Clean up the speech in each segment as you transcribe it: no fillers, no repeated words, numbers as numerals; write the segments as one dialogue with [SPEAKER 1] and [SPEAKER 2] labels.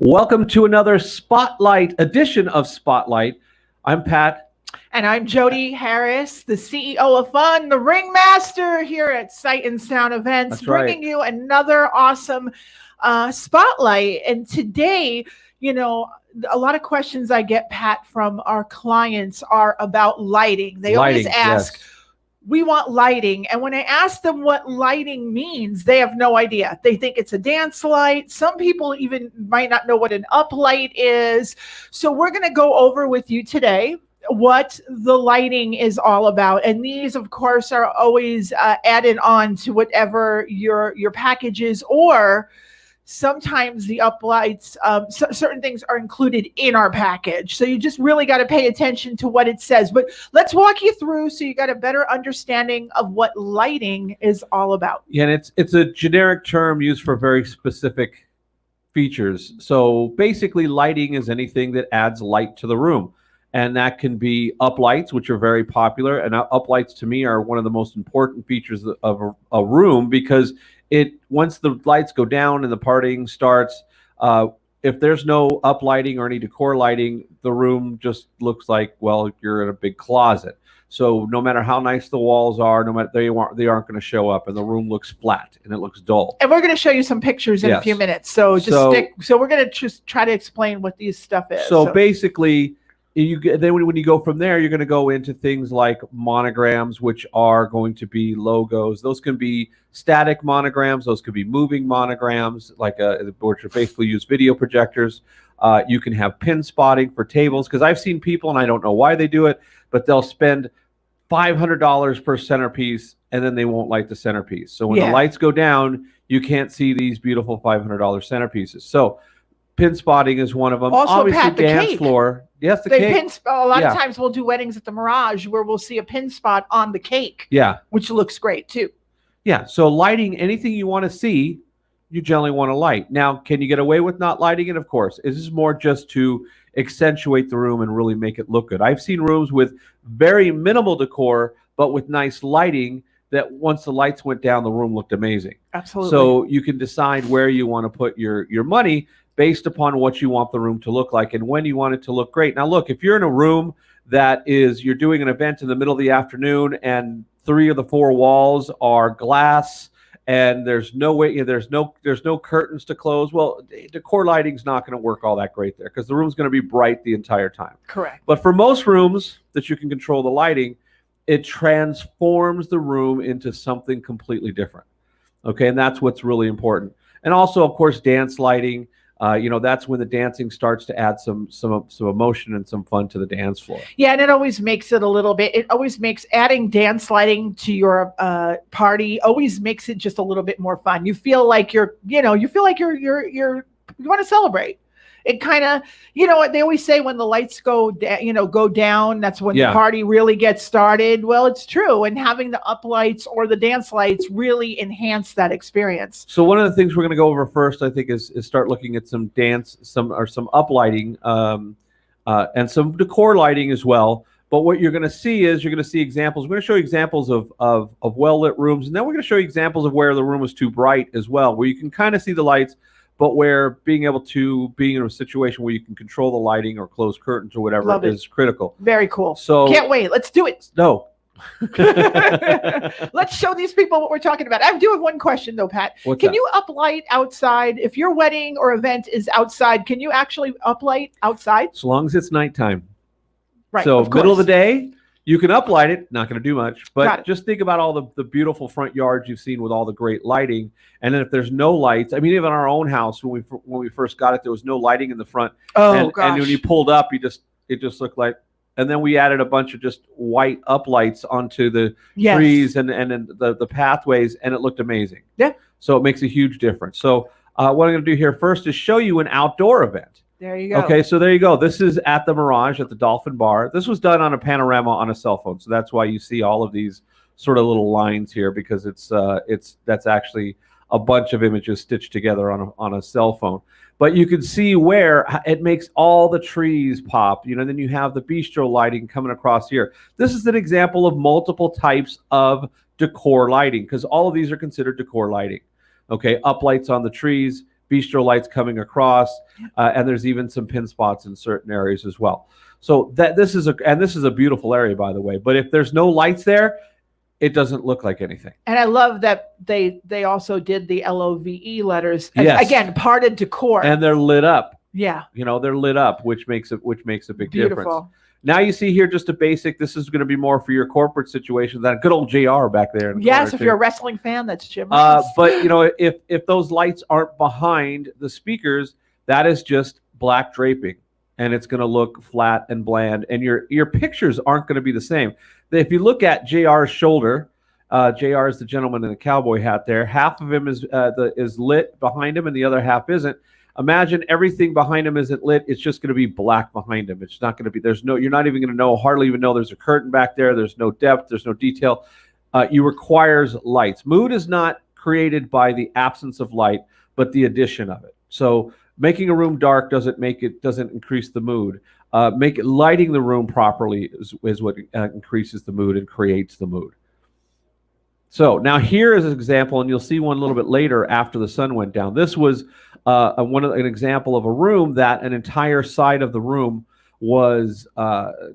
[SPEAKER 1] Welcome to another Spotlight edition of Spotlight. I'm Pat.
[SPEAKER 2] And I'm Jody Harris, the CEO of Fun, the ringmaster here at Sight and Sound Events,
[SPEAKER 1] That's right.
[SPEAKER 2] bringing you another awesome spotlight. And today, a lot of questions I get, Pat, from our clients are about lighting. They always ask,
[SPEAKER 1] yes.
[SPEAKER 2] We want lighting. And when I ask them what lighting means, they have no idea. They think it's a dance light. Some people even might not know what an uplight is. So we're going to go over with you today what the lighting is all about. And these, of course, are always added on to whatever your package is, or sometimes the uplights, certain things are included in our package. So you just really got to pay attention to what it says. But let's walk you through so you got a better understanding of what lighting is all about.
[SPEAKER 1] Yeah, and it's a generic term used for very specific features. So basically, lighting is anything that adds light to the room. And that can be uplights, which are very popular. And uplights, to me, are one of the most important features of a room, because once the lights go down and the partying starts, if there's no uplighting or any decor lighting, the room just looks like, well, you're in a big closet. So no matter how nice the walls are, no matter they aren't going to show up, and the room looks flat and it looks dull.
[SPEAKER 2] And we're going to show you some pictures in a few minutes. So we're going to just try to explain what these stuff is.
[SPEAKER 1] So basically, then when you go from there, you're going to go into things like monograms, which are going to be logos. Those can be static monograms. Those could be moving monograms, which are basically use video projectors. You can have pin spotting for tables, because I've seen people, and I don't know why they do it, but they'll spend $500 per centerpiece, and then they won't light the centerpiece. So when the lights go down, you can't see these beautiful $500 centerpieces. So pin spotting is one of them.
[SPEAKER 2] Also,
[SPEAKER 1] obviously,
[SPEAKER 2] Pat, the
[SPEAKER 1] dance
[SPEAKER 2] cake.
[SPEAKER 1] floor. Yes, the cake.
[SPEAKER 2] A lot of times we'll do weddings at the Mirage where we'll see a pin spot on the cake.
[SPEAKER 1] Yeah.
[SPEAKER 2] Which looks great too.
[SPEAKER 1] Yeah. So lighting, anything you want to see, you generally want to light. Now, can you get away with not lighting it? Of course. This is more just to accentuate the room and really make it look good. I've seen rooms with very minimal decor, but with nice lighting, that once the lights went down, the room looked amazing.
[SPEAKER 2] Absolutely.
[SPEAKER 1] So you can decide where you want to put your money based upon what you want the room to look like and when you want it to look great. Now, look, if you're in a room you're doing an event in the middle of the afternoon and 3 of the 4 walls are glass and there's no way, there's no curtains to close, well, decor lighting's not going to work all that great there, because the room's going to be bright the entire time.
[SPEAKER 2] Correct.
[SPEAKER 1] But for most rooms that you can control the lighting, it transforms the room into something completely different. Okay, and that's what's really important. And also, of course, dance lighting. That's when the dancing starts to add some emotion and some fun to the dance floor.
[SPEAKER 2] Yeah, and it always makes it a little bit. It always makes adding dance lighting to your party always makes it just a little bit more fun. You feel like you want to celebrate. It kind of, what they always say, when the lights go down, that's when the party really gets started. Well, it's true. And having the uplights or the dance lights really enhance that experience.
[SPEAKER 1] So one of the things we're going to go over first, I think, is start looking at some uplighting and some decor lighting as well. But what you're going to see is examples. We're going to show you examples of well-lit rooms. And then we're going to show you examples of where the room is too bright as well, where you can kind of see the lights, but where being in a situation where you can control the lighting or close curtains or whatever is critical.
[SPEAKER 2] Very cool.
[SPEAKER 1] So
[SPEAKER 2] can't wait. Let's do it.
[SPEAKER 1] No.
[SPEAKER 2] Let's show these people what we're talking about. I do have one question though, Pat. Can you uplight outside? If your wedding or event is outside, can you actually uplight outside?
[SPEAKER 1] As long as it's nighttime.
[SPEAKER 2] Right.
[SPEAKER 1] So middle of the day, you can uplight it. Not going to do much, but just think about all the beautiful front yards you've seen with all the great lighting. And then if there's no lights, I mean, even our own house, when we first got it, there was no lighting in the front.
[SPEAKER 2] Oh, gosh.
[SPEAKER 1] And when you pulled up, it just looked like. And then we added a bunch of just white uplights onto the trees and the pathways, and it looked amazing.
[SPEAKER 2] Yeah.
[SPEAKER 1] So it makes a huge difference. So what I'm going to do here first is show you an outdoor event.
[SPEAKER 2] There you go.
[SPEAKER 1] Okay, so there you go. This is at the Mirage at the Dolphin Bar. This was done on a panorama on a cell phone, so that's why you see all of these sort of little lines here, because that's actually a bunch of images stitched together on a cell phone. But you can see where it makes all the trees pop. Then you have the bistro lighting coming across here. This is an example of multiple types of decor lighting, because all of these are considered decor lighting. Okay, uplights on the trees, bistro lights coming across, and there's even some pin spots in certain areas as well. So this is a beautiful area, by the way. But if there's no lights there, it doesn't look like anything.
[SPEAKER 2] And I love that they also did the LOVE letters.
[SPEAKER 1] Yes.
[SPEAKER 2] Again, part of decor.
[SPEAKER 1] And they're lit up.
[SPEAKER 2] Yeah.
[SPEAKER 1] They're lit up, which makes a big difference.
[SPEAKER 2] Beautiful.
[SPEAKER 1] Now you see here just a basic. This is going to be more for your corporate situation. That good old JR back there.
[SPEAKER 2] Yes, if you're a wrestling fan, that's Jim.
[SPEAKER 1] But if those lights aren't behind the speakers, that is just black draping, and it's going to look flat and bland, and your pictures aren't going to be the same. If you look at JR's shoulder, JR is the gentleman in the cowboy hat there. Half of him is lit behind him, and the other half isn't. Imagine everything behind him isn't lit. It's just going to be black behind him. It's not going to be, you're not even going to hardly even know there's a curtain back there. There's no depth. There's no detail. You requires lights. Mood is not created by the absence of light, but the addition of it. So making a room dark doesn't increase the mood. Lighting the room properly is what increases the mood and creates the mood. So now here is an example, and you'll see one a little bit later after the sun went down. This was an example of a room that an entire side of the room was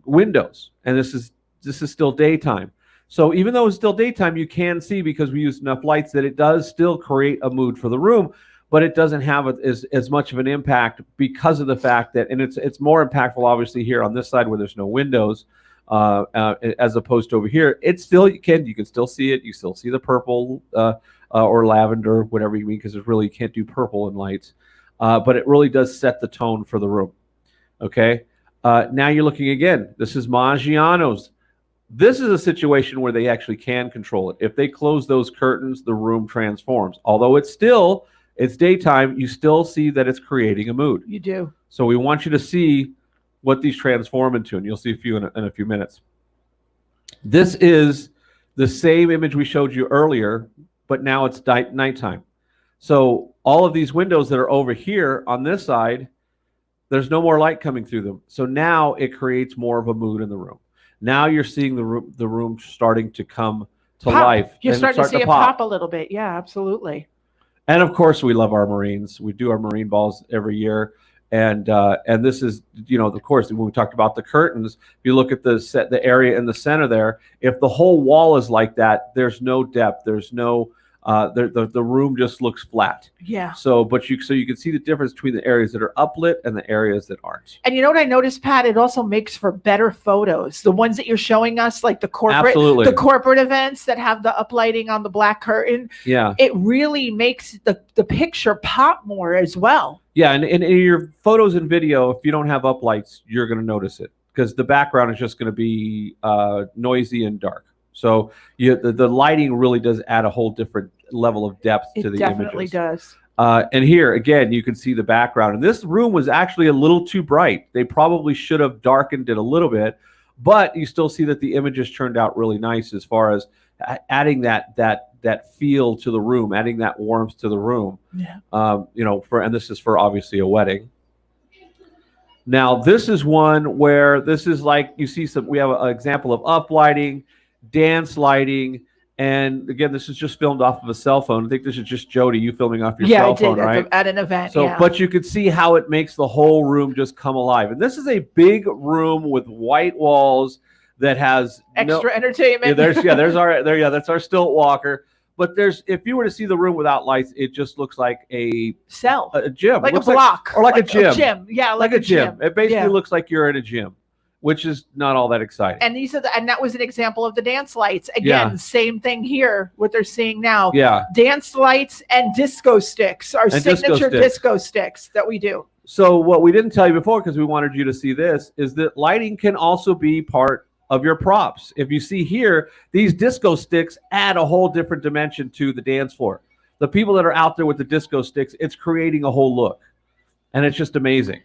[SPEAKER 1] windows, and this is still daytime. So even though it's still daytime, you can see, because we used enough lights, that it does still create a mood for the room, but it doesn't have as much of an impact because of the fact that, and it's more impactful obviously here on this side where there's no windows, as opposed to over here. It's still, you can still see it. You still see the purple or lavender, whatever you mean, because it really, you can't do purple in lights, but it really does set the tone for the room. Okay, now you're looking again. This is Maggiano's. This is a situation where they actually can control it. If they close those curtains, the room transforms. Although it's daytime, you still see that it's creating a mood.
[SPEAKER 2] You do.
[SPEAKER 1] So we want you to see what these transform into, and you'll see a few in a few minutes. This is the same image we showed you earlier, but now it's nighttime. So all of these windows that are over here on this side, there's no more light coming through them. So now it creates more of a mood in the room. Now you're seeing the room starting to come to life.
[SPEAKER 2] You're starting to see it pop a little bit. Yeah, absolutely.
[SPEAKER 1] And of course, we love our Marines. We do our Marine balls every year. And this is, of course, when we talked about the curtains, if you look at the area in the center there, if the whole wall is like that, there's no depth. There's no, the room just looks flat.
[SPEAKER 2] Yeah.
[SPEAKER 1] So you can see the difference between the areas that are uplit and the areas that aren't.
[SPEAKER 2] And you know what I noticed, Pat? It also makes for better photos. The ones that you're showing us, like the corporate events that have the uplighting on the black curtain. Yeah. It really makes the picture pop more as well.
[SPEAKER 1] Yeah, and in your photos and video, if you don't have uplights, you're going to notice it, because the background is just going to be noisy and dark. So the lighting really does add a whole different level of depth to the images.
[SPEAKER 2] It definitely does.
[SPEAKER 1] And here, again, you can see the background. And this room was actually a little too bright. They probably should have darkened it a little bit, but you still see that the images turned out really nice as far as adding that feel to the room, adding that warmth to the room.
[SPEAKER 2] Yeah.
[SPEAKER 1] And this is for obviously a wedding. Now, this is one where this is like, you see we have an example of uplighting, dance lighting, and again, this is just filmed off of a cell phone. I think this is just Jody, you filming off your cell phone, right?
[SPEAKER 2] At an event.
[SPEAKER 1] So, yeah. But you could see how it makes the whole room just come alive. And this is a big room with white walls that has
[SPEAKER 2] extra entertainment.
[SPEAKER 1] That's our stilt walker. But if you were to see the room without lights, it just looks like a
[SPEAKER 2] cell,
[SPEAKER 1] a gym,
[SPEAKER 2] like a block,
[SPEAKER 1] or like a gym.
[SPEAKER 2] Yeah,
[SPEAKER 1] like a gym. It basically looks like you're in a gym, which is not all that exciting.
[SPEAKER 2] And and that was an example of the dance lights. Again, same thing here. What they're seeing now.
[SPEAKER 1] Yeah,
[SPEAKER 2] dance lights and disco sticks, our signature disco sticks that we do.
[SPEAKER 1] So what we didn't tell you before, because we wanted you to see this, is that lighting can also be part of your props. If you see here, these disco sticks add a whole different dimension to the dance floor. The people that are out there with the disco sticks, it's creating a whole look, and it's just amazing.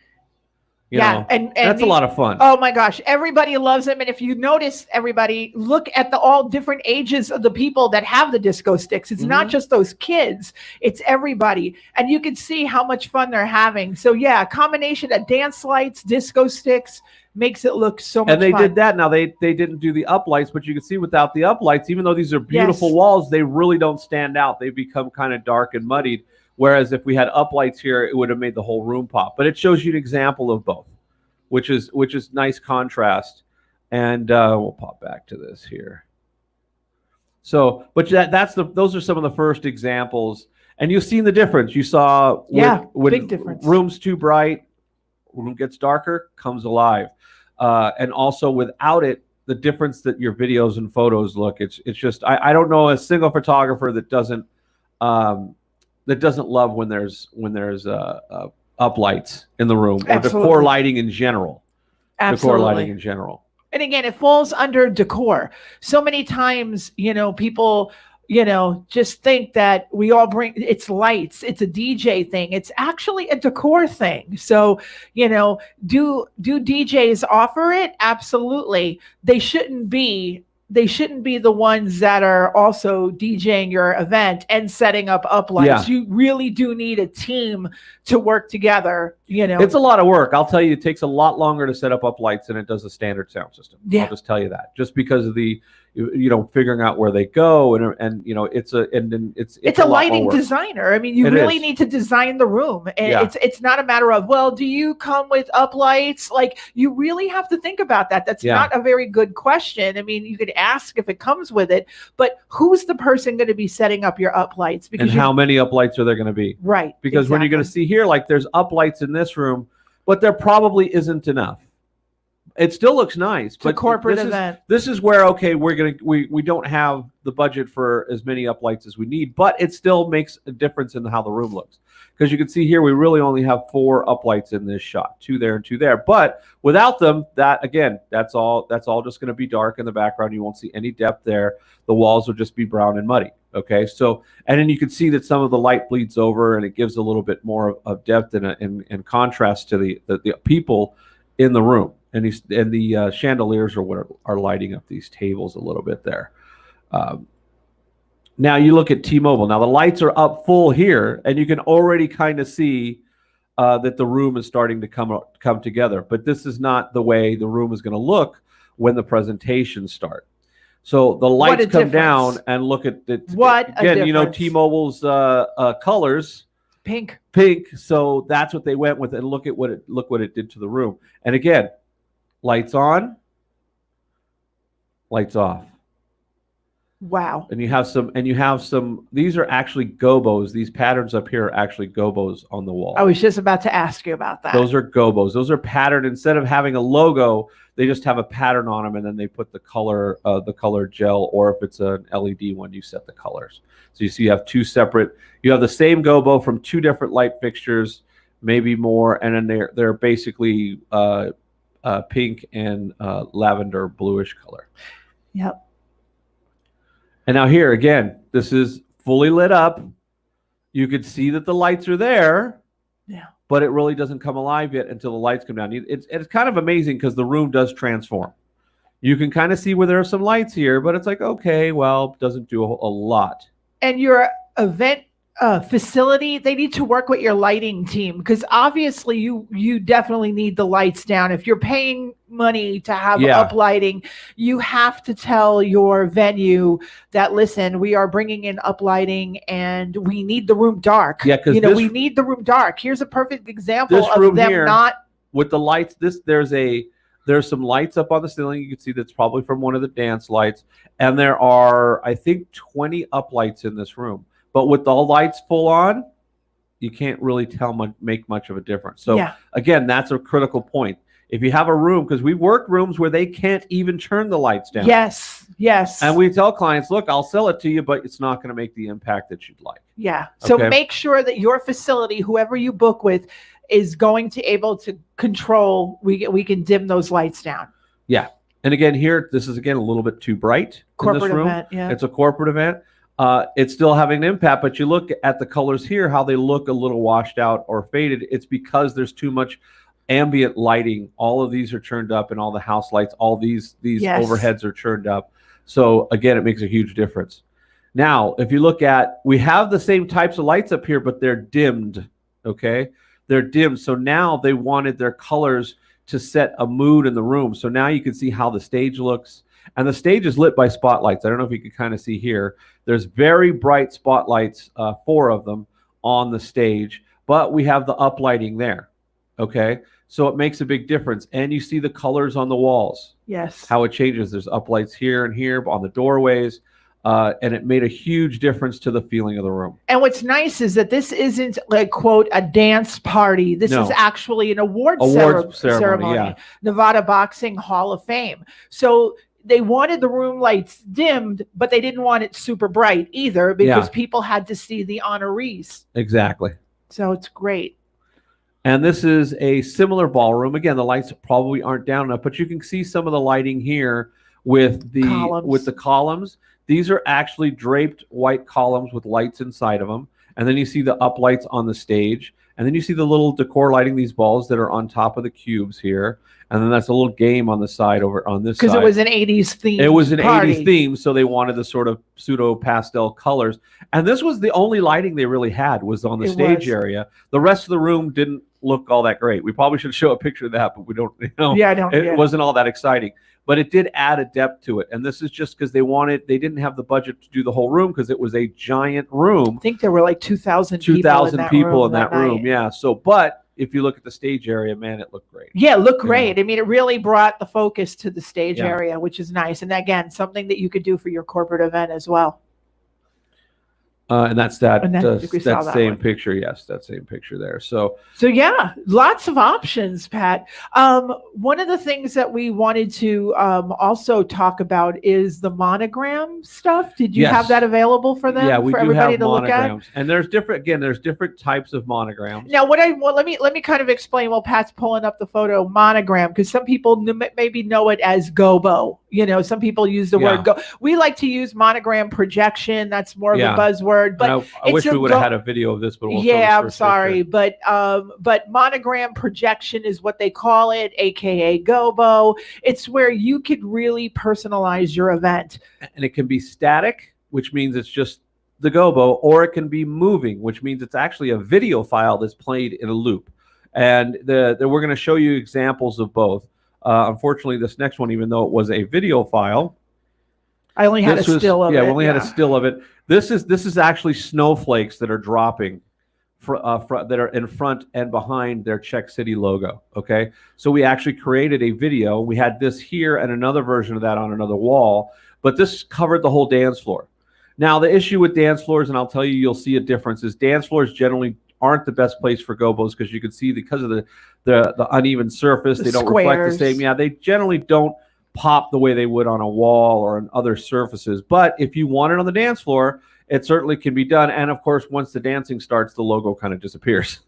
[SPEAKER 1] You know, and that's a lot of fun.
[SPEAKER 2] Oh my gosh, everybody loves them. And if you notice, everybody, look at the all different ages of the people that have the disco sticks. It's not just those kids, it's everybody. And you can see how much fun they're having. So yeah, a combination of dance lights, disco sticks makes it look so much fun.
[SPEAKER 1] And they did that. Now they didn't do the uplights, but you can see without the uplights, even though these are beautiful walls, they really don't stand out. They become kind of dark and muddied Whereas if we had uplights here, it would have made the whole room pop. But it shows you an example of both, which is nice contrast. And we'll pop back to this here. So, but those are some of the first examples, and you've seen the difference. You saw when
[SPEAKER 2] big difference.
[SPEAKER 1] Room's too bright, room gets darker, comes alive, and also without it, the difference that your videos and photos look. It's just I don't know a single photographer that doesn't love when there's uplights in the room or decor lighting in general.
[SPEAKER 2] Absolutely.
[SPEAKER 1] Decor lighting in general.
[SPEAKER 2] And again, it falls under decor. So many times, people, just think that we all bring, it's lights, it's a DJ thing. It's actually a decor thing. So, do DJs offer it? Absolutely. They shouldn't be the ones that are also DJing your event and setting up uplights.
[SPEAKER 1] Yeah.
[SPEAKER 2] You really do need a team to work together.
[SPEAKER 1] It's a lot of work. I'll tell you, it takes a lot longer to set up uplights than it does a standard sound system.
[SPEAKER 2] Yeah.
[SPEAKER 1] I'll just tell you that, just because of the, figuring out where they go and it's a
[SPEAKER 2] lighting designer. I mean, you really need to design the room, and it's not a matter of, well, do you come with uplights? Like, you really have to think about that. That's not a very good question. I mean, you could ask if it comes with it, but who's the person going to be setting up your uplights?
[SPEAKER 1] And how many uplights are there going to be?
[SPEAKER 2] Right.
[SPEAKER 1] Because when you're going to see here, like, there's uplights in this room, but there probably isn't enough. It still looks nice, but
[SPEAKER 2] corporate event.
[SPEAKER 1] This is where, we don't have the budget for as many uplights as we need, but it still makes a difference in how the room looks. Because you can see here, we really only have 4 uplights in this shot, 2 there and 2 there. But without them, that's all just going to be dark in the background. You won't see any depth there. The walls will just be brown and muddy. Okay, so, and then you can see that some of the light bleeds over, and it gives a little bit more of depth and contrast to the people in the room. And the chandeliers are what are lighting up these tables a little bit there. Now you look at T-Mobile. Now the lights are up full here, and you can already kind of see that the room is starting to come together. But this is not the way the room is going to look when the presentations start. So the lights come down, and look at it again. T-Mobile's colors.
[SPEAKER 2] Pink.
[SPEAKER 1] So that's what they went with, and look what it did to the room. And again, lights on, lights off.
[SPEAKER 2] Wow.
[SPEAKER 1] And you have some. These are actually gobos. These patterns up here are actually gobos on the wall.
[SPEAKER 2] I was just about to ask you about that.
[SPEAKER 1] Those are gobos. Those are patterned. Instead of having a logo, they just have a pattern on them, and then they put the color gel, or if it's an LED one, you set the colors. So you see, you have 2 separate. You have the same gobo from 2 different light fixtures, maybe more, and then they're basically pink and lavender bluish color.
[SPEAKER 2] Yep.
[SPEAKER 1] And now here again, this is fully lit up. You could see that the lights are there.
[SPEAKER 2] Yeah.
[SPEAKER 1] But it really doesn't come alive yet until the lights come down. It's kind of amazing because the room does transform. You can kind of see where there are some lights here, but it's like, okay, well, it doesn't do a lot.
[SPEAKER 2] And your event facility, they need to work with your lighting team, because obviously you definitely need the lights down. If you're paying money to have up lighting, you have to tell your venue that, listen, we are bringing in up lighting and we need the room dark.
[SPEAKER 1] Yeah, because
[SPEAKER 2] we need the room dark. Here's a perfect example of them
[SPEAKER 1] here,
[SPEAKER 2] not
[SPEAKER 1] with the lights. There's some lights up on the ceiling. You can see that's probably from one of the dance lights, and there are, I think, 20 up lights in this room. But with the lights full on, you can't really make much of a difference. So again, that's a critical point. If you have a room, because we've worked rooms where they can't even turn the lights down.
[SPEAKER 2] Yes.
[SPEAKER 1] And we tell clients, look, I'll sell it to you, but it's not going to make the impact that you'd like.
[SPEAKER 2] Yeah. So make sure that your facility, whoever you book with, is going to able to control. We can dim those lights down. Yeah.
[SPEAKER 1] And again, here, this is again a little bit too bright.
[SPEAKER 2] Corporate
[SPEAKER 1] in this room.
[SPEAKER 2] Event. Yeah.
[SPEAKER 1] It's a corporate event. It's still having an impact, but you look at the colors here, how they look a little washed out or faded. It's because there's too much ambient lighting. All of these are turned up, and all the house lights, all these overheads are turned up. So again, it makes a huge difference. Now, if you look at, we have the same types of lights up here, but they're dimmed. Okay, they're dimmed. So now they wanted their colors to set a mood in the room. So now you can see how the stage looks. And the stage is lit by spotlights. I don't know if you can kind of see here. There's very bright spotlights, 4 of them, on the stage, but we have the uplighting there. Okay. So it makes a big difference. And you see the colors on the walls,
[SPEAKER 2] Yes.
[SPEAKER 1] how it changes. There's uplights here and here on the doorways. And it made a huge difference to the feeling of the room.
[SPEAKER 2] And what's nice is that this isn't like, quote, a dance party. This
[SPEAKER 1] No.
[SPEAKER 2] is actually an awards ceremony.
[SPEAKER 1] Yeah.
[SPEAKER 2] Nevada Boxing Hall of Fame. So they wanted the room lights dimmed, but they didn't want it super bright either, because people had to see the honorees.
[SPEAKER 1] Exactly.
[SPEAKER 2] So it's great.
[SPEAKER 1] And this is a similar ballroom. Again, the lights probably aren't down enough, but you can see some of the lighting here with the columns. These are actually draped white columns with lights inside of them. And then you see the uplights on the stage. And then you see the little decor lighting, these balls that are on top of the cubes here. And then that's a little game on the side over on this side.
[SPEAKER 2] Because it was an 80s theme.
[SPEAKER 1] It was an
[SPEAKER 2] party.
[SPEAKER 1] 80s theme, so they wanted the sort of pseudo pastel colors. And this was the only lighting they really had was on the stage area. The rest of the room didn't look all that great. We probably should show a picture of that, but we don't,
[SPEAKER 2] Yeah, I don't.
[SPEAKER 1] It wasn't all that exciting. But it did add a depth to it. And this is just because they didn't have the budget to do the whole room because it was a giant room.
[SPEAKER 2] I think there were like 2,000
[SPEAKER 1] people in that room. Yeah. So, but if you look at the stage area, man, it looked great.
[SPEAKER 2] Yeah, it looked great. I mean, it really brought the focus to the stage
[SPEAKER 1] Yeah.
[SPEAKER 2] area, which is nice. And again, something that you could do for your corporate event as well.
[SPEAKER 1] And that's that
[SPEAKER 2] that
[SPEAKER 1] same
[SPEAKER 2] one.
[SPEAKER 1] picture. Yes, that same picture there. So
[SPEAKER 2] yeah, lots of options, Pat. One of the things that we wanted to also talk about is the monogram stuff. Did you have that available for them?
[SPEAKER 1] Yeah, we
[SPEAKER 2] for
[SPEAKER 1] do
[SPEAKER 2] everybody
[SPEAKER 1] have
[SPEAKER 2] to look at?
[SPEAKER 1] monograms. And there's different types of monograms.
[SPEAKER 2] Now, let me kind of explain while Pat's pulling up the photo monogram, because some people maybe know it as gobo. Some people use the word go. We like to use monogram projection. That's more of a buzzword. But
[SPEAKER 1] I wish we would have had a video of this, but we'll
[SPEAKER 2] I'm sorry, but monogram projection is what they call it, aka gobo. It's where you could really personalize your event,
[SPEAKER 1] and it can be static, which means it's just the gobo, or it can be moving, which means it's actually a video file that's played in a loop. And we're going to show you examples of both. Unfortunately, this next one, even though it was a video file,
[SPEAKER 2] I only had a still of it.
[SPEAKER 1] Yeah, we only had a still of it. This is actually snowflakes that are dropping that are in front and behind their Czech City logo. Okay, so we actually created a video. We had this here and another version of that on another wall, but this covered the whole dance floor. Now, the issue with dance floors, and I'll tell you, you'll see a difference, is dance floors generally aren't the best place for gobos because you can see because of the uneven surface, they don't reflect the same. Yeah, they generally don't pop the way they would on a wall or on other surfaces. But if you want it on the dance floor, it certainly can be done. And of course, once the dancing starts, the logo kind of disappears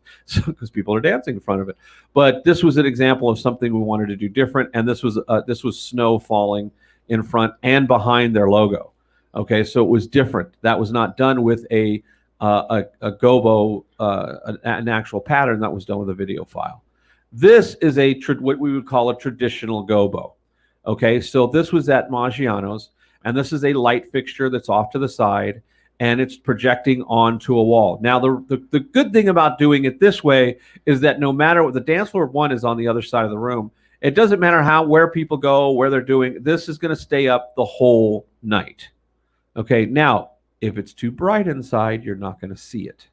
[SPEAKER 1] because people are dancing in front of it. But this was an example of something we wanted to do different. And this was snow falling in front and behind their logo. Okay, so it was different. That was not done with a gobo, an actual pattern. That was done with a video file. This is what we would call a traditional gobo. Okay, so this was at Maggiano's, and this is a light fixture that's off to the side, and it's projecting onto a wall. Now, the good thing about doing it this way is that no matter what, the dance floor one is on the other side of the room. It doesn't matter where people go, where they're doing. This is going to stay up the whole night. Okay, now, if it's too bright inside, you're not going to see it.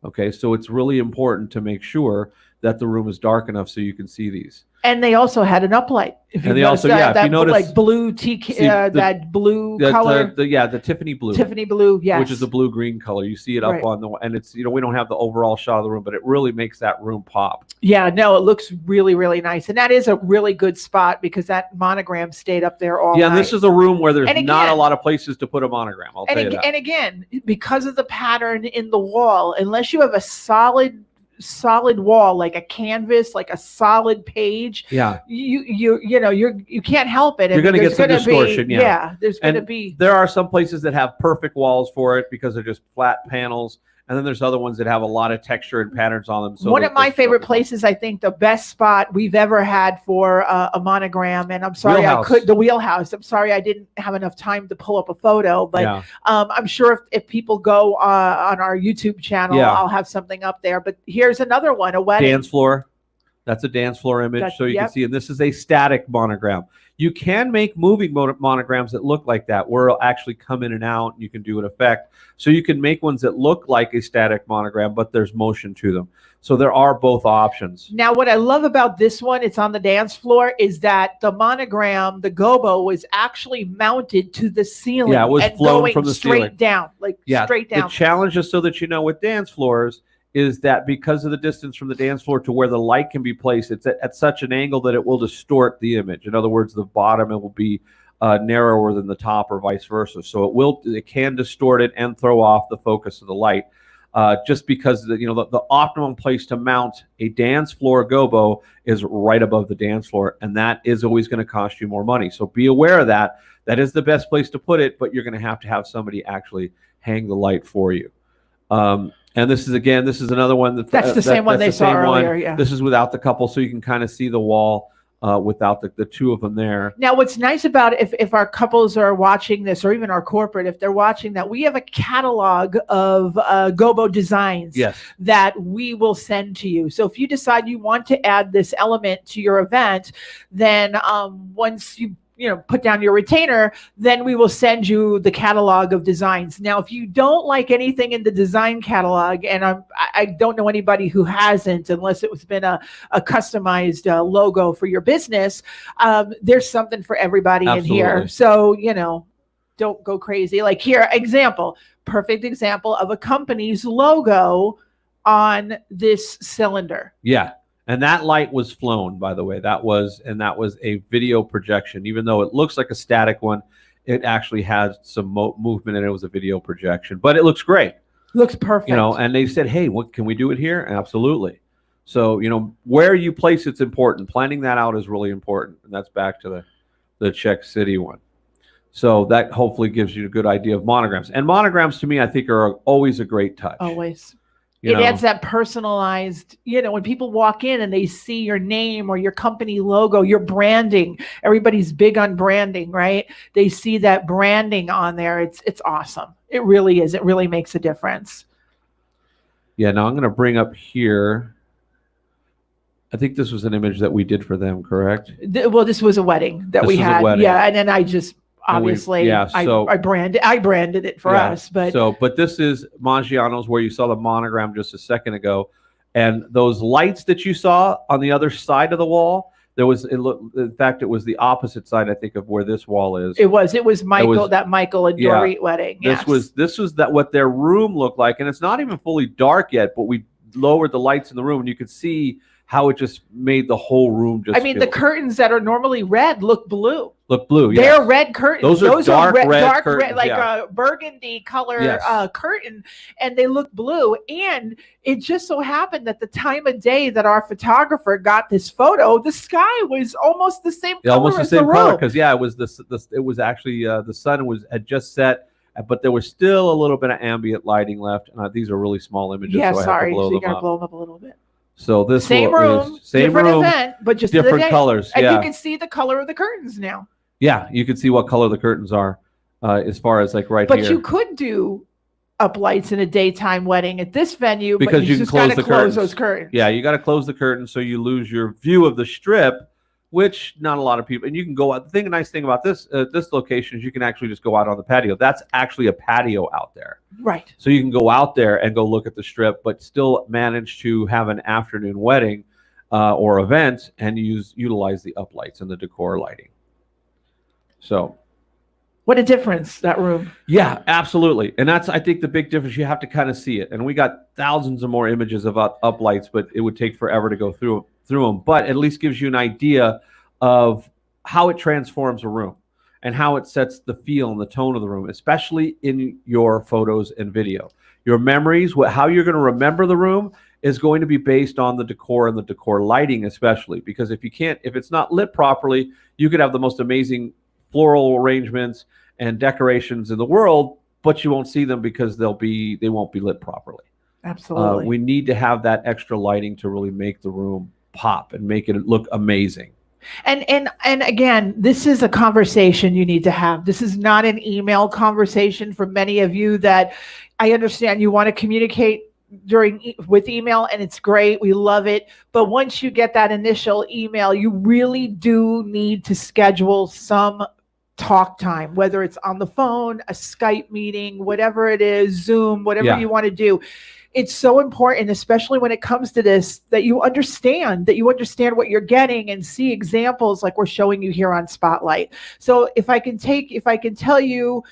[SPEAKER 1] Okay, so it's really important to make sure that the room is dark enough so you can see these.
[SPEAKER 2] And they also had an uplight. If you notice like blue that blue color.
[SPEAKER 1] The Tiffany blue.
[SPEAKER 2] Tiffany blue, yes.
[SPEAKER 1] Which is the blue-green color. You see it up on the, and it's, we don't have the overall shot of the room, but it really makes that room pop.
[SPEAKER 2] Yeah, no, it looks really, really nice. And that is a really good spot because that monogram stayed up there all night.
[SPEAKER 1] Yeah, and this is a room where there's not a lot of places to put a monogram. I'll tell you that.
[SPEAKER 2] And again, because of the pattern in the wall, unless you have a solid wall, like a canvas, like a solid page, you can't help it.
[SPEAKER 1] You're going to get some distortion.
[SPEAKER 2] There's going to be.
[SPEAKER 1] There are some places that have perfect walls for it because they're just flat panels, and then there's other ones that have a lot of texture and patterns on them. So
[SPEAKER 2] one of my favorite places, I think, the best spot we've ever had for a monogram, and I'm sorry the Wheelhouse. I'm sorry I didn't have enough time to pull up a photo, but I'm sure if people go on our YouTube channel, I'll have something up there. But here's another one, a wedding
[SPEAKER 1] dance floor. That's a dance floor image, so you can see. And this is a static monogram. You can make moving monograms that look like that, where it'll actually come in and out, and you can do an effect. So you can make ones that look like a static monogram, but there's motion to them. So there are both options.
[SPEAKER 2] Now, what I love about this one, it's on the dance floor, is that the monogram, the gobo, was actually mounted to the ceiling.
[SPEAKER 1] Yeah, it was
[SPEAKER 2] and
[SPEAKER 1] flown
[SPEAKER 2] going
[SPEAKER 1] from the
[SPEAKER 2] straight
[SPEAKER 1] ceiling.
[SPEAKER 2] down, like straight down.
[SPEAKER 1] The challenge, just so that you know, with dance floors is that because of the distance from the dance floor to where the light can be placed, it's at such an angle that it will distort the image. In other words, the bottom, it will be narrower than the top, or vice versa. So it can distort it and throw off the focus of the light. Just because the optimum place to mount a dance floor gobo is right above the dance floor, and that is always going to cost you more money. So be aware of that. That is the best place to put it, but you're going to have somebody actually hang the light for you. And this is another one
[SPEAKER 2] that's the same one they saw earlier. Yeah.
[SPEAKER 1] This is without the couple, so you can kind of see the wall without the two of them there.
[SPEAKER 2] Now, what's nice about it, if our couples are watching this, or even our corporate, if they're watching that, we have a catalog of gobo designs that we will send to you. So if you decide you want to add this element to your event, then once you put down your retainer, then we will send you the catalog of designs. Now, if you don't like anything in the design catalog, and I don't know anybody who hasn't, unless it was been a customized logo for your business, there's something for everybody in here. So, don't go crazy. Like here, perfect example of a company's logo on this cylinder.
[SPEAKER 1] Yeah. And that light was flown, by the way. That was a video projection. Even though it looks like a static one, it actually has some movement, and it was a video projection. But it looks great.
[SPEAKER 2] Looks perfect.
[SPEAKER 1] And they said, hey, what can we do it here? Absolutely. So, where you place it's important. Planning that out is really important. And that's back to the Czech City one. So that hopefully gives you a good idea of monograms. And monograms, to me, I think are always a great touch.
[SPEAKER 2] Always. It adds that personalized, when people walk in and they see your name or your company logo, your branding. Everybody's big on branding, right? They see that branding on there. It's awesome. It really is. It really makes a difference.
[SPEAKER 1] Yeah, now I'm going to bring up here. I think this was an image that we did for them, correct?
[SPEAKER 2] Well, this was a wedding that we had. Yeah, and then I just... Obviously, I branded it for us, but this is Maggiano's, where you saw the monogram just a second ago, and those lights that you saw on the other side of the wall. In fact, it was the opposite side, I think, of where this wall is. It was Michael and Dorit wedding.
[SPEAKER 1] This was what their room looked like, and it's not even fully dark yet, but we lowered the lights in the room, and you could see how it just made the whole room just.
[SPEAKER 2] the curtains that are normally red look blue.
[SPEAKER 1] They're
[SPEAKER 2] red curtains.
[SPEAKER 1] Those are dark red curtains,
[SPEAKER 2] like a burgundy color curtain, and they look blue. And it just so happened that the time of day that our photographer got this photo, the sky was almost the same color as the room.
[SPEAKER 1] Because it was it was actually the sun had just set, but there was still a little bit of ambient lighting left. These are really small images.
[SPEAKER 2] Yeah,
[SPEAKER 1] so
[SPEAKER 2] sorry. So you gotta blow them up a little bit.
[SPEAKER 1] So this
[SPEAKER 2] same room, event, but just
[SPEAKER 1] different colors.
[SPEAKER 2] And you can see the color of the curtains now.
[SPEAKER 1] Yeah, you can see what color the curtains are, as far as like here.
[SPEAKER 2] But you could do up lights in a daytime wedding at this venue,
[SPEAKER 1] because
[SPEAKER 2] you just got to close those curtains.
[SPEAKER 1] Yeah, you got to close the curtains so you lose your view of the strip, which not a lot of people. And you can go out. The nice thing about this location is you can actually just go out on the patio. That's actually a patio out there.
[SPEAKER 2] Right.
[SPEAKER 1] So you can go out there and go look at the strip, but still manage to have an afternoon wedding or event and utilize the uplights and the decor lighting. So
[SPEAKER 2] what a difference, that room.
[SPEAKER 1] Yeah, absolutely. And that's, I think, the big difference. You have to kind of see it. And we got thousands of more images of uplights, but it would take forever to go through them. But at least gives you an idea of how it transforms a room and how it sets the feel and the tone of the room, especially in your photos and video. Your memories, how you're going to remember the room is going to be based on the decor and the decor lighting, especially. Because if it's not lit properly, you could have the most amazing floral arrangements and decorations in the world, but you won't see them because they won't be lit properly.
[SPEAKER 2] Absolutely.
[SPEAKER 1] We need to have that extra lighting to really make the room pop and make it look amazing.
[SPEAKER 2] And again, this is a conversation you need to have. This is not an email conversation. For many of you, that I understand you want to communicate with email, and it's great. We love it. But once you get that initial email, you really do need to schedule some talk time, whether it's on the phone, a Skype meeting, whatever it is, Zoom, whatever you want to do. It's so important, especially when it comes to this, that you understand what you're getting and see examples like we're showing you here on Spotlight. So if I can tell you,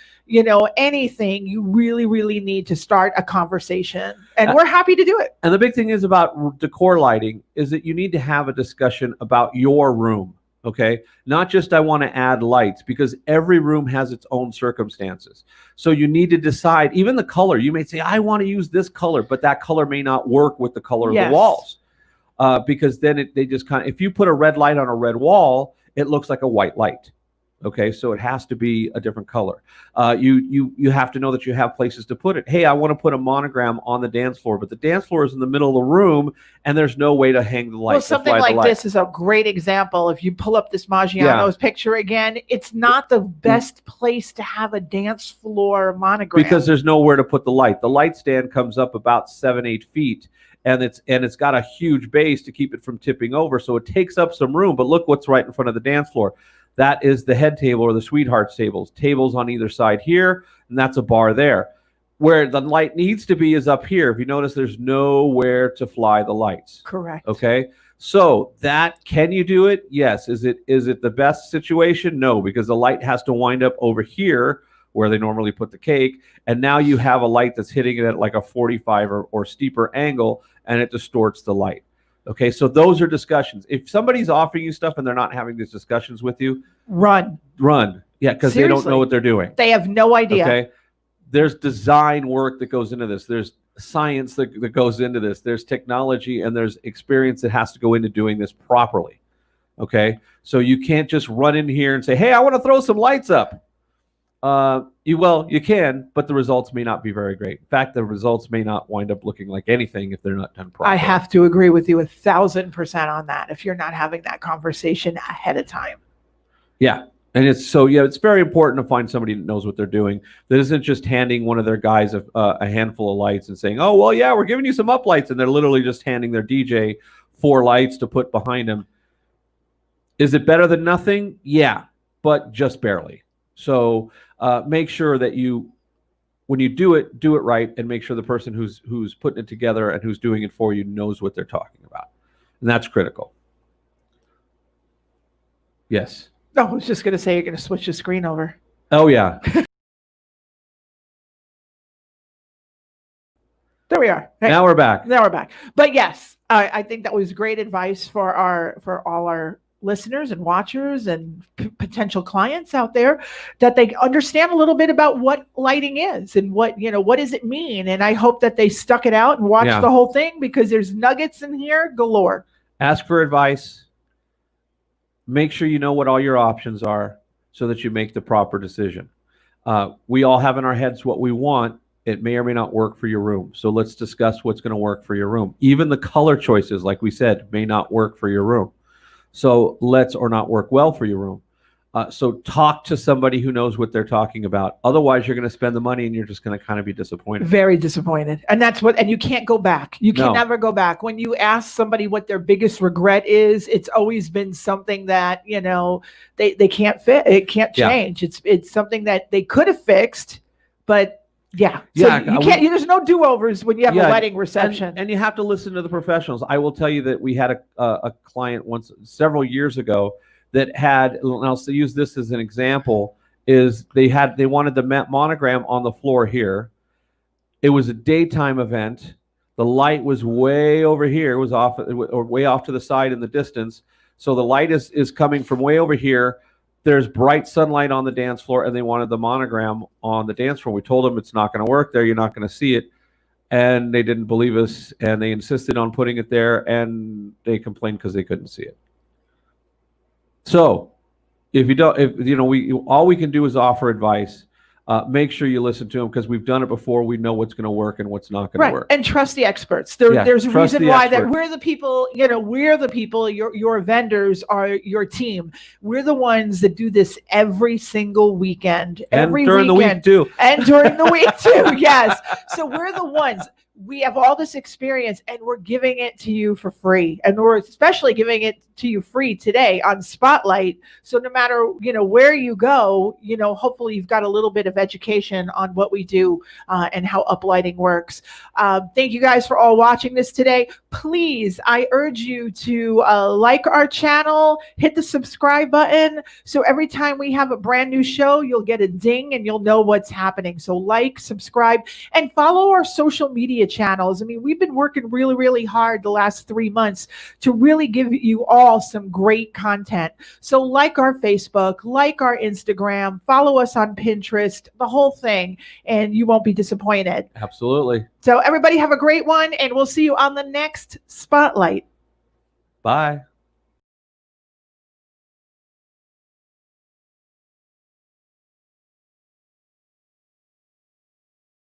[SPEAKER 2] anything, you really, really need to start a conversation, and we're happy to do it.
[SPEAKER 1] And the big thing is about decor lighting is that you need to have a discussion about your room. Okay. Not just, I want to add lights, because every room has its own circumstances. So you need to decide, even the color. You may say, I want to use this color, but that color may not work with the color of the walls. Because then they just if you put a red light on a red wall, it looks like a white light. Okay, so it has to be a different color. You have to know that you have places to put it. Hey, I want to put a monogram on the dance floor, but the dance floor is in the middle of the room, and there's no way to hang the light.
[SPEAKER 2] Well, something like this is a great example. If you pull up this Maggiano's picture again, it's not the best place to have a dance floor monogram
[SPEAKER 1] because there's nowhere to put the light. The light stand comes up about 7-8 feet. And it's got a huge base to keep it from tipping over, so it takes up some room. But look what's right in front of the dance floor. That is the head table or the sweethearts tables. Tables on either side here, and that's a bar there. Where the light needs to be is up here. If you notice, there's nowhere to fly the lights.
[SPEAKER 2] Correct.
[SPEAKER 1] Okay. So can you do it? Yes. Is it the best situation? No, because the light has to wind up over here where they normally put the cake. And now you have a light that's hitting it at like a 45 or steeper angle, and it distorts the light. Okay, so those are discussions. If somebody's offering you stuff and they're not having these discussions with you,
[SPEAKER 2] run.
[SPEAKER 1] Yeah, because they don't know what they're doing.
[SPEAKER 2] They have no idea.
[SPEAKER 1] Okay, there's design work that goes into this. There's science that goes into this. There's technology and there's experience that has to go into doing this properly. Okay, so you can't just run in here and say, hey, I want to throw some lights up. You can, but the results may not be very great. In fact, the results may not wind up looking like anything if they're not done properly.
[SPEAKER 2] I have to agree with you 1,000% on that. If you're not having that conversation ahead of time.
[SPEAKER 1] Yeah. And it's very important to find somebody that knows what they're doing. That isn't just handing one of their guys a handful of lights and saying, oh, well, yeah, we're giving you some up lights. And they're literally just handing their DJ 4 lights to put behind him. Is it better than nothing? Yeah, but just barely. So make sure that when you do it right, and make sure the person who's putting it together and who's doing it for you knows what they're talking about. And that's critical. Yes.
[SPEAKER 2] No, I was just going to say you're going to switch the screen over.
[SPEAKER 1] Oh, yeah.
[SPEAKER 2] There we are.
[SPEAKER 1] Hey, Now we're back.
[SPEAKER 2] But yes, I think that was great advice for all our listeners and watchers and potential clients out there, that they understand a little bit about what lighting is and what does it mean. And I hope that they stuck it out and watched the whole thing, because there's nuggets in here galore.
[SPEAKER 1] Ask for advice. Make sure you know what all your options are so that you make the proper decision. We all have in our heads what we want. It may or may not work for your room. So let's discuss what's going to work for your room. Even the color choices, like we said, may not work for your room. So or not work well for your room. So talk to somebody who knows what they're talking about. Otherwise, you're going to spend the money and you're just going to kind of be disappointed.
[SPEAKER 2] Very disappointed. And and you can't go back. You can never go back. When you ask somebody what their biggest regret is, it's always been something that, they can't fit. It can't change. It's something that they could have fixed, but you can't. There's no do-overs when you have a wedding reception.
[SPEAKER 1] And you have to listen to the professionals. I will tell you that we had a client several years ago that had, and I'll use this as an example, is they wanted the monogram on the floor here. It was a daytime event. The light was way over here. It was way off to the side in the distance. So the light is coming from way over here. There's bright sunlight on the dance floor, and they wanted the monogram on the dance floor. We told them it's not going to work there. You're not going to see it. And they didn't believe us, and they insisted on putting it there, and they complained because they couldn't see it. So all we can do is offer advice. Make sure you listen to them, because we've done it before. We know what's going to work and what's not going to work.
[SPEAKER 2] And trust the experts. There's a reason why that we're the people, your vendors are your team. We're the ones that do this every single weekend.
[SPEAKER 1] And during the week too.
[SPEAKER 2] And during the week too, yes. So we're the ones. we have all this experience and we're giving it to you for free. And we're especially giving it to you free today on Spotlight. So no matter, where you go, hopefully you've got a little bit of education on what we do and how uplighting works. Thank you guys for all watching this today. Please, I urge you to like our channel, hit the subscribe button. So every time we have a brand new show, you'll get a ding and you'll know what's happening. So like, subscribe, and follow our social media channels. I mean, we've been working really, really hard the last 3 months to really give you all some great content. So like our Facebook, like our Instagram, follow us on Pinterest, the whole thing, and you won't be disappointed.
[SPEAKER 1] Absolutely.
[SPEAKER 2] So everybody have a great one, and we'll see you on the next Spotlight.
[SPEAKER 1] Bye.